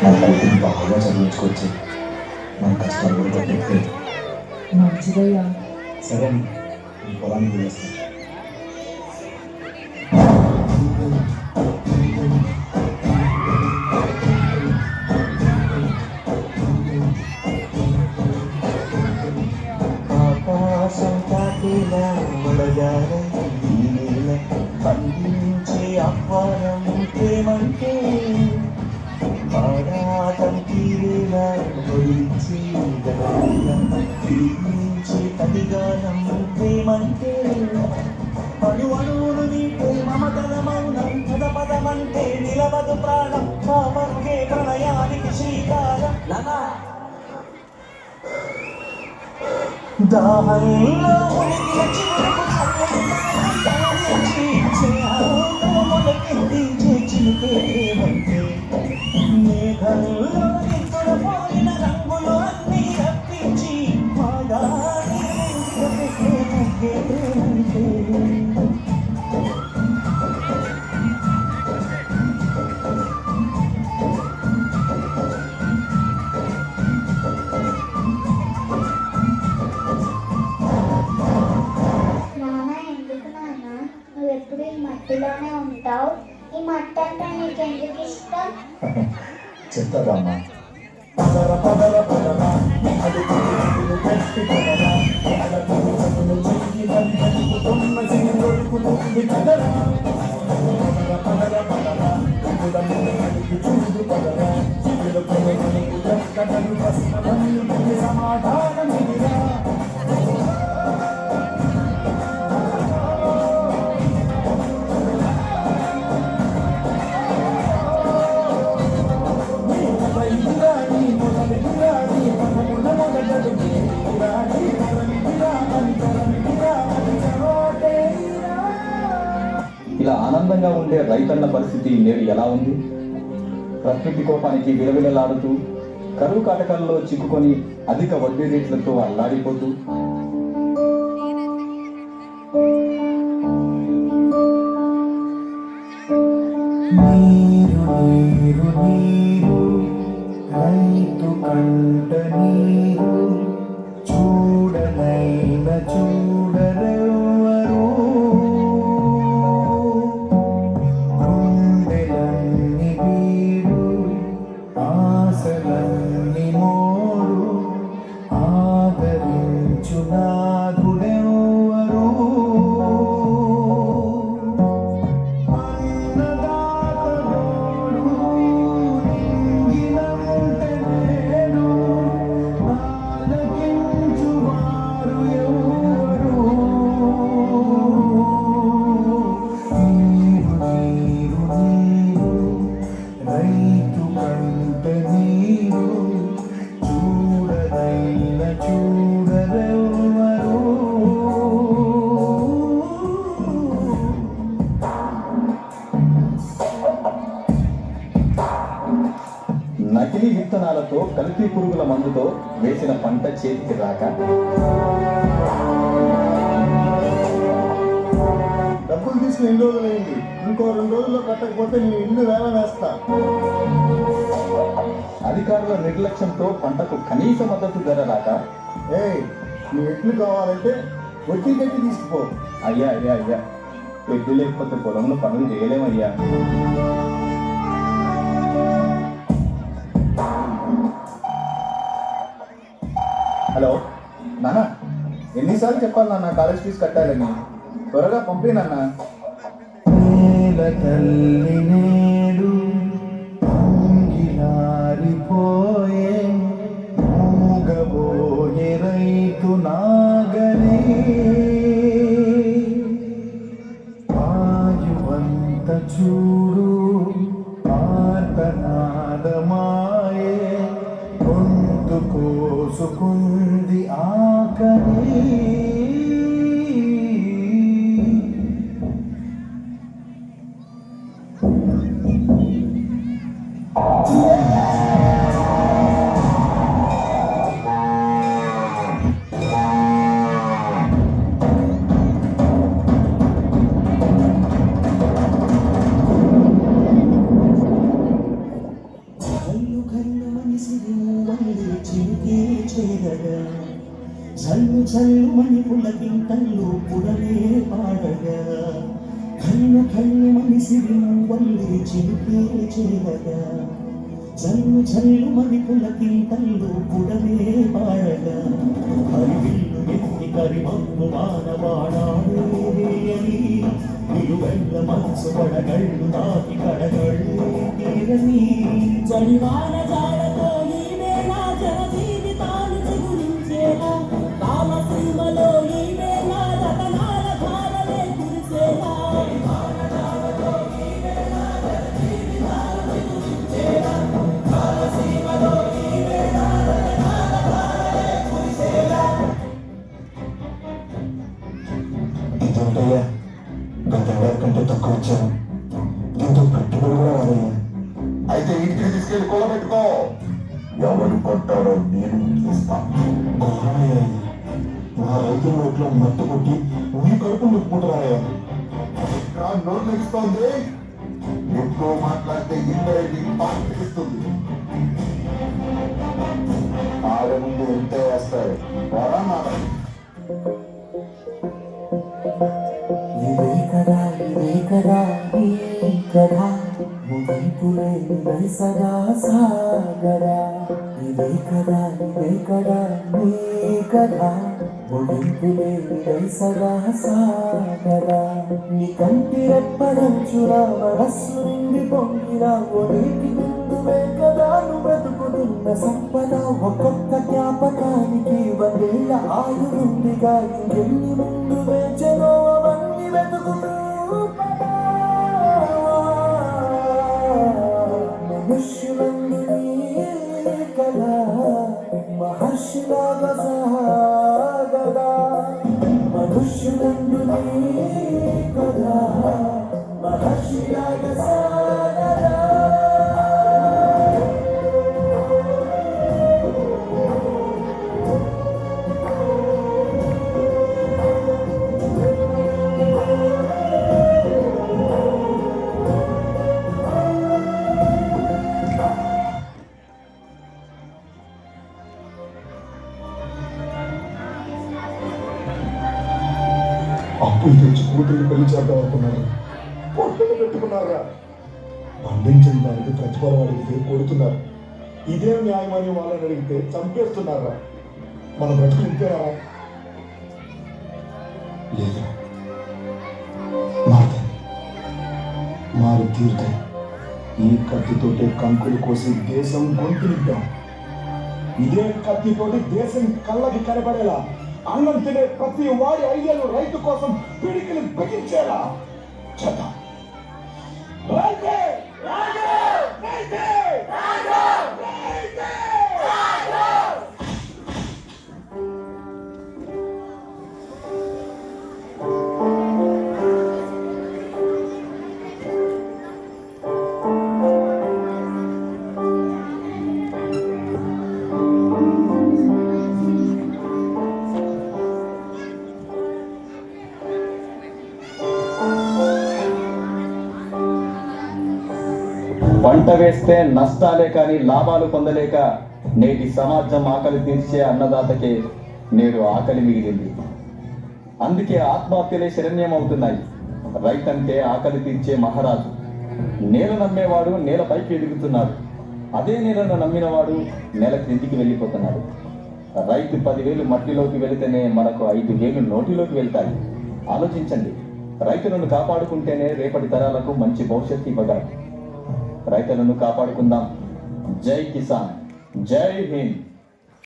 నా కూతురు బాగా చదివించుకొచ్చి మన కష్టాలు కూడా పట్టిస్తే మంచిదయ్యా. సరే ఈ పొలానికి వెళ్ళేస్తాను. ఆకాశం తాకిలా వడగానే ఈ నేల పండించే అవ్వారం ప్రేమంటే ఆరాటం తీరేలా ఒలిచే తిరిగించే అధిగానం ప్రేమంటే అణు అణువులు నీటే మమతల మౌనం పద పదమంటే నిలవదు ప్రాణం కామరుగే ప్రణయానికి శ్రీకారం దాహంలో ఉనికిన చివరకు మొదకెత్తి చిలుకే ప్రేమంటే మేఘంలో ఎత్తున పోయిన రంగులు అన్నీ రప్పించి మాగానే ప్రేమంటే ఎప్పుడు ఈ మట్టిలోనే ఉంటావు. ఈ మట్టి అంటే నీకు ఎందుకు ఇష్టం? చెప్తాదమ్మా. ఇలా ఆనందంగా ఉండే రైతన్న పరిస్థితి నేడు ఎలా ఉంది? ప్రకృతి కోపానికి విలవిలలాడుతూ కరువు కాటకాల్లో చిక్కుకొని అధిక వడ్డీ రేట్లతో అల్లాడిపోతూ నీరు నీరు నీరు రైతు కంట నీరు చూడనైన చూడరెవరు గుండెలన్ని వీడు ఆశలన్ని మోడు ఆదరించు నాథుడెవరు నకిలీ విత్తనాలతో కల్తీ పురుగుల మందుతో వేసిన పంట చేతికి రాక డబ్బులు తీసుకుని 2 రోజులైంది, ఇంకో 2 రోజుల్లో కట్టకపోతే నేను ఇల్లు వేల వేస్తా. అధికారుల నిర్లక్ష్యంతో పంటకు కనీస మద్దతు ధర రాక నీ ఎట్లు కావాలంటే వడ్డీ కట్టి తీసుకుపో. అయ్యా అయ్యా అయ్యా ఎడ్డు లేకపోతే పొలంలో పనులు చేయలేమయ్యా. హలో నాన్న, ఎన్నిసార్లు చెప్పాలి నాన్న కాలేజ్ ఫీజు కట్టాలని? త్వరగా పంపి నాన్న. తల్లి నేడు అంగిలారిపోయే మూగబోయే రైతు నాగలి ఆయువంత చూడు ఆర్తనాదమాయే గొంతు కోసుకుంది ఆకలి. కళ్ళు కళ్ళు మనిసిరి వల్లి చిలికే చేరగా చల్లు చల్లు మణి పులకింతల్లు పుడలే పాడగా కళ్ళు కళ్ళు మనిసిరి వల్లి చిలికే చేరగా చల్లు చల్లు మణి పులకింతల్లు పుడలే పాడగా హరివిల్లు ఎత్తి కరిమమ్ము మానవాడాడేయని నిలువెల్ల మనసు పడగళ్ళు నాటి కడగళ్ళు తీరని చడివాన జాడతో ఈమె నా జన జీవితాలు చిగురించేలా కామసీమలో ఈమె నా రతనాల ధారలే కురిసేలా ఇదేంటయ్యా గత ఏడాది కంటే తక్కువ వచ్చాను దీంతో పెట్టుబడి కూడా రాదయ్యా. అయితే ఇంటికి తీసుకెళ్ళి కూడబెట్టుకో. ఎవరు కొట్టాడో నేను చూస్తా. ఘోరమయ్యా ఇది. నా రైతుల నోట్లో మట్టి కొట్టి మీ కడుపు నిప్పుకుంటున్నారయ్యా. నోరు నెక్కిస్తోంది. ఎక్కువ మాట్లాడితే ఇండైరెక్ట్లీ పాటిస్తుంది. ఆడ ముందు ఎంతే వేస్తారు వరా మాట. ఇదే కదా నీ కథ ముగింపులే సదా సాగరా ఇదే కదా నీ కథ ముగింపులే సదా సాగరా నీ కంటి రెప్పరంచురా మనస్సు నిండి పొంగిరా ఒరేటి ముందువే కదా నువ్వు వెతుకుతున్న సంపద ఒక్కొక్క జ్ఞాపకానికి వందేళ్ళ ఆయురుందిగా ఇంకెన్ని ముందు వేచనో అవన్నీ వెతుకుతూ మనుష్యులందు కదా మహర్షిలాగా సాగదా మనుష్యులందు కదా మహర్షిలాగా సాగదా అప్పులు తెచ్చి కూతురు పెళ్లి చేద్దాం అనుకున్నారు. పొట్టులు పెట్టుకున్నారా? పండించిన దానికి ప్రతిఫలం అడిగితే కొడుతున్నారు. ఇదే న్యాయమని వాళ్ళని అడిగితే చంపేస్తున్నారా? మన బ్రతుకు ఇంతేనా? లేదు, మారుతాయి, మారు తీరుతాయి. ఈ కత్తితోటి కంకులు కోసి దేశం గొంతునిద్దాం. ఇదే కత్తితోటి దేశం కళ్ళకి కనబడేలా అన్నం తినే ప్రతి వాడి ఐడియాలు రైతు కోసం పిడికిలు బిగించేలా చేద్దాం. పంట వేస్తే నష్టాలే కానీ లాభాలు పొందలేక నేటి సమాజం ఆకలి తీర్చే అన్నదాతకే నేడు ఆకలి మిగిలింది. అందుకే ఆత్మహత్యలే శరణ్యం అవుతున్నాయి. రైతంటే ఆకలి తీర్చే మహారాజు. నేల నమ్మేవాడు నేల పైకి ఎదుగుతున్నాడు. అదే నేలను నమ్మినవాడు నేల క్రిందికి వెళ్ళిపోతున్నాడు. రైతు 10,000 మట్టిలోకి వెళితేనే మనకు 5,000 నోటిలోకి వెళ్తాయి. ఆలోచించండి. రైతులను కాపాడుకుంటేనే రేపటి తరాలకు మంచి భవిష్యత్తు ఇవ్వగలం. రైతులను కాపాడుకుందాం. జై కిసాన్, జై హింద్.